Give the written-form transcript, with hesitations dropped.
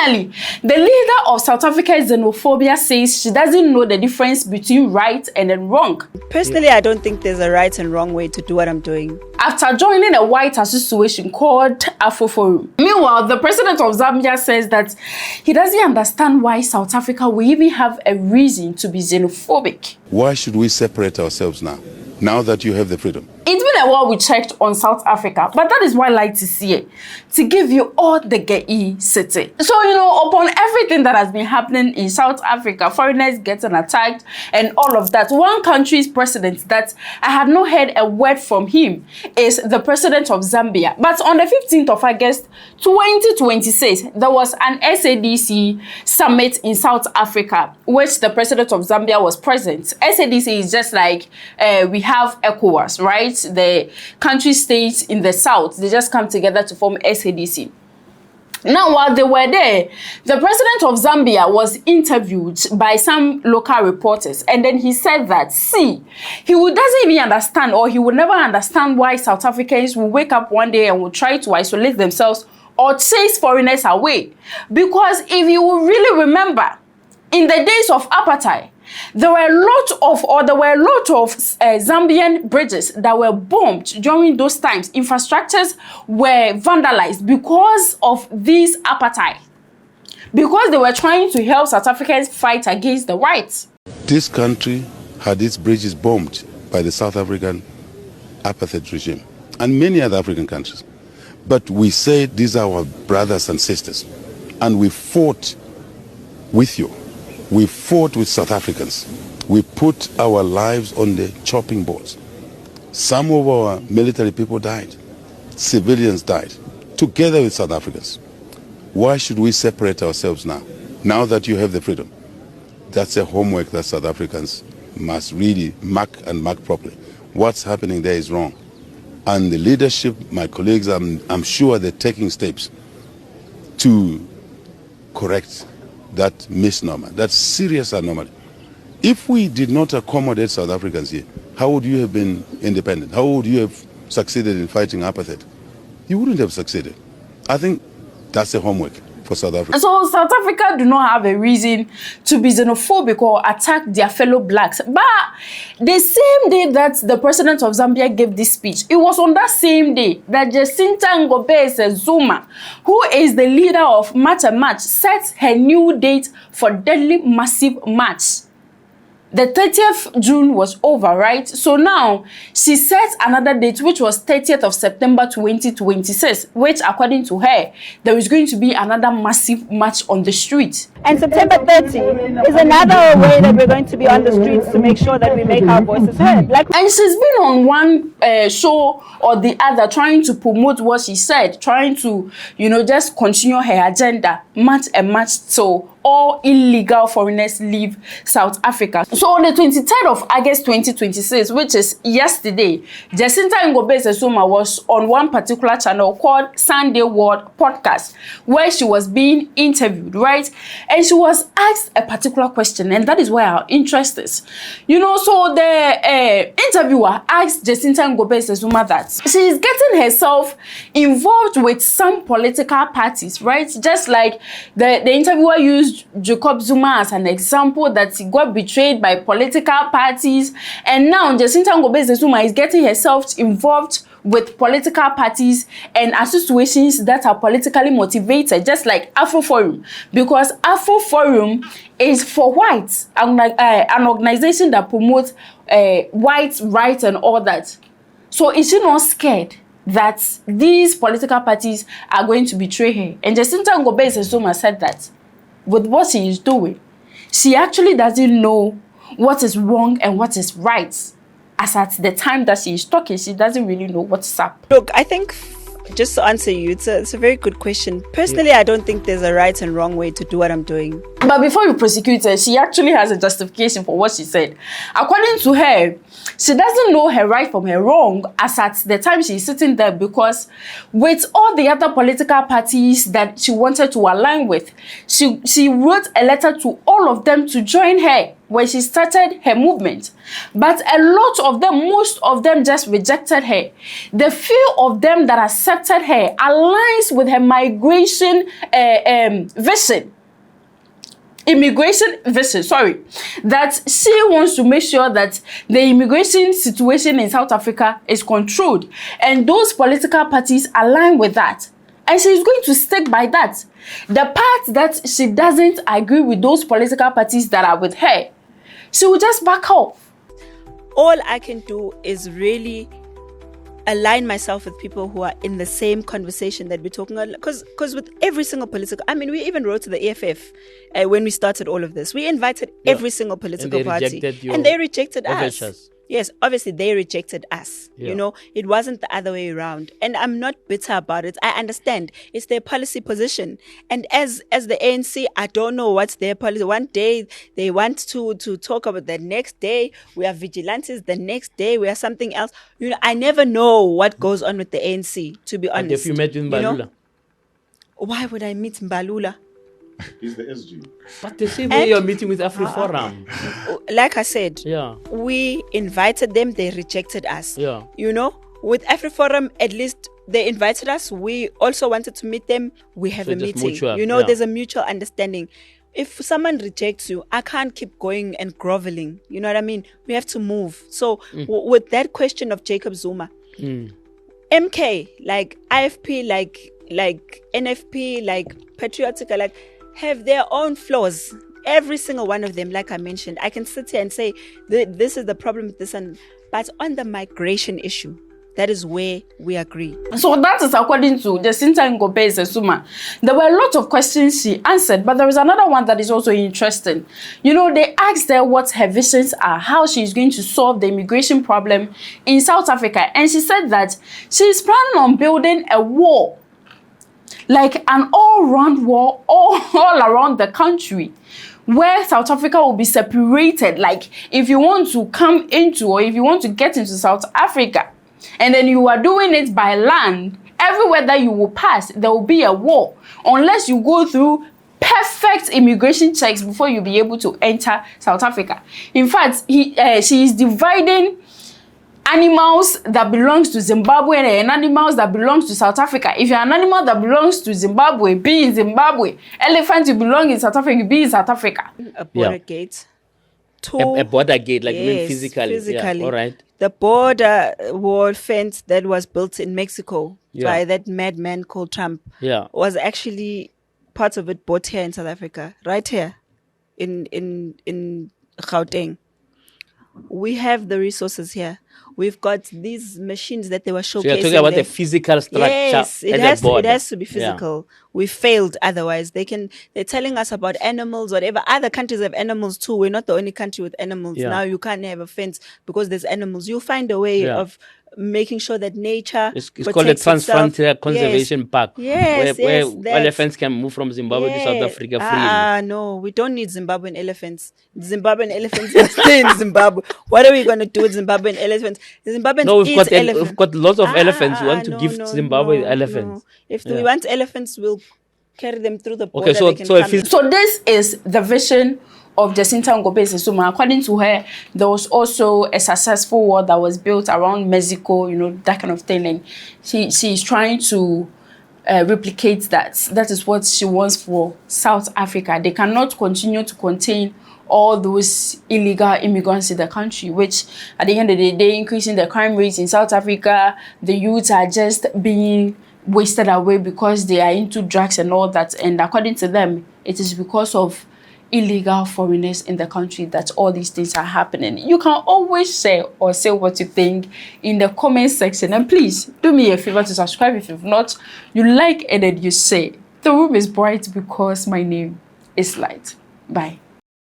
Finally, the leader of South Africa's xenophobia says she doesn't know the difference between right and then wrong. Personally, I don't think there's a right and wrong way to do what I'm doing. After joining a white association called Afro Forum. Meanwhile, the president of Zambia says that he doesn't understand why South Africa will even have a reason to be xenophobic. Why should we separate ourselves now that you have the freedom? It's been a while we checked on South Africa, but that is why I like to see it, to give you all the gay city. So, upon everything that has been happening in South Africa, foreigners getting attacked and all of that, one country's president that I had not heard a word from him is the president of Zambia. But on the 15th of August, 2026, there was an SADC summit in South Africa, which the president of Zambia was present. SADC is just like we have ECOWAS, right? The country states in the south, they just come together to form SADC. Now, while they were there, the president of Zambia was interviewed by some local reporters, and then he said that, see, doesn't even understand, or he will never understand why South Africans will wake up one day and will try to isolate themselves or chase foreigners away. Because if you will really remember, in the days of apartheid, there were a lot of Zambian bridges that were bombed during those times. Infrastructures were vandalized because of this apartheid, because they were trying to help South Africans fight against the whites. This country had its bridges bombed by the South African apartheid regime and many other African countries. But we said these are our brothers and sisters, and we fought with you. We fought with South Africans. We put our lives on the chopping boards. Some of our military people died. Civilians died, together with South Africans. Why should we separate ourselves now that you have the freedom? That's a homework that South Africans must really mark properly. What's happening there is wrong. And the leadership, my colleagues, I'm sure they're taking steps to correct that misnomer, that serious anomaly. If we did not accommodate South Africans here, how would you have been independent? How would you have succeeded in fighting apartheid? You wouldn't have succeeded. I think that's a homework for South Africa. So South Africa do not have a reason to be xenophobic or attack their fellow blacks. But the same day that the president of Zambia gave this speech, it was on that same day that Jacinta Ngobese-Zuma, who is the leader of March and March, set her new date for deadly massive march. The 30th June was over, right? So now she set another date, which was 30th of September 2026, which according to her, there is going to be another massive march on the street. And September 30 is another way that we're going to be on the streets to make sure that we make our voices heard. And she's been on one show or the other trying to promote what she said, trying to, just continue her agenda, march and march so all illegal foreigners leave South Africa. So on the 23rd of August 2026, which is yesterday, Jacinta Ngobese-Zuma was on one particular channel called Sunday World Podcast, where she was being interviewed, right? And she was asked a particular question, and that is where our interest is. So the interviewer asked Jacinta Ngobese-Zuma that she is getting herself involved with some political parties, right? Just like the interviewer used Jacob Zuma as an example, that he got betrayed by political parties, and now Jacinta Ngobese-Zuma is getting herself involved with political parties and associations that are politically motivated, just like Afro Forum, because Afro Forum is for whites, an organization that promotes whites' rights and all that. So is she not scared that these political parties are going to betray her? And Jacinta Ngobese-Zuma said that with what she is doing, she actually doesn't know what is wrong and what is right. As at the time that she is talking, she doesn't really know what's up. Look, I think, just to answer you, it's a very good question. Personally, I don't think there's a right and wrong way to do what I'm doing. But before you prosecute her, she actually has a justification for what she said. According to her, she doesn't know her right from her wrong as at the time she's sitting there, because with all the other political parties that she wanted to align with, she wrote a letter to all of them to join her when she started her movement. But a lot of them, most of them just rejected her. The few of them that accepted her aligns with her migration immigration vision, that she wants to make sure that the immigration situation in South Africa is controlled. And those political parties align with that. And she's going to stick by that. The part that she doesn't agree with those political parties that are with her, she will just back off. All I can do is really align myself with people who are in the same conversation that we're talking about. Because with every single political, I mean, we even wrote to the EFF when we started all of this. We invited every single political party, and they rejected us. Yes, obviously they rejected us. You know, it wasn't the other way around. And I'm not bitter about it. I understand it's their policy position. And as the ANC, I don't know what's their policy. One day they want to talk about the next day we are vigilantes, the next day we are something else. You know, I never know what goes on with the ANC, to be honest. And if you met in Mbalula? Why would I meet Mbalula? He's the SG. But the same way you're meeting with AfriForum. Like I said, we invited them, they rejected us. You know, with AfriForum, at least they invited us. We also wanted to meet them. We have a meeting. Mutual, you know, there's a mutual understanding. If someone rejects you, I can't keep going and groveling. You know what I mean? We have to move. So with that question of Jacob Zuma, MK, like IFP, like NFP, like Patriotic, like have their own flaws. Every single one of them, like I mentioned, I can sit here and say this is the problem with this, but on the migration issue, that is where we agree. So that is according to Jacinta Ngobese-Zuma. There were a lot of questions she answered, but there is another one that is also interesting. You know, they asked her what her visions are, how she is going to solve the immigration problem in South Africa. And she said that she is planning on building a wall, like an all-round wall all around the country, where South Africa will be separated. Like if you want to come into, or if you want to get into South Africa, and then you are doing it by land, everywhere that you will pass, there will be a wall, unless you go through perfect immigration checks before you'll be able to enter South Africa. In fact, she is dividing animals that belongs to Zimbabwe and animals that belongs to South Africa. If you're an animal that belongs to Zimbabwe, be in Zimbabwe. Elephant, you belong in South Africa, be in South Africa. A border gate. A border gate, like you mean physically. Yeah, all right. The border wall fence that was built in Mexico by that madman called Trump was actually part of it bought here in South Africa, right here in Gauteng. We have the resources here. We've got these machines that they were showcasing. So you're talking about the physical structure. Yes, it has to be physical. We failed otherwise. They're telling us about animals, whatever. Other countries have animals too. We're not the only country with animals. Now you can't have a fence because there's animals. You'll find a way of making sure that nature it's called the Transfrontier Conservation Park. Yes, where elephants can move from Zimbabwe to South Africa freely. No, we don't need Zimbabwean elephants. Zimbabwean elephants will stay in Zimbabwe. What are we going to do with Zimbabwean elephants? Zimbabweans we've got lots of elephants. We want to give Zimbabwe elephants. If we want elephants, we'll carry them through the border. Okay, so this is the vision of Jacinta Ngobese-Zuma. According to her, there was also a successful wall that was built around Mexico, you know, that kind of thing. And she's trying to replicate that. That is what she wants for South Africa. They cannot continue to contain all those illegal immigrants in the country, which at the end of the day, increasing the crime rates in South Africa. The youths are just being wasted away because they are into drugs and all that. And according to them, it is because of illegal foreigners in the country that all these things are happening. You can always share or say what you think in the comment section. And please do me a favor to subscribe if you've not. You like and then you say, the room is bright because my name is light. Bye.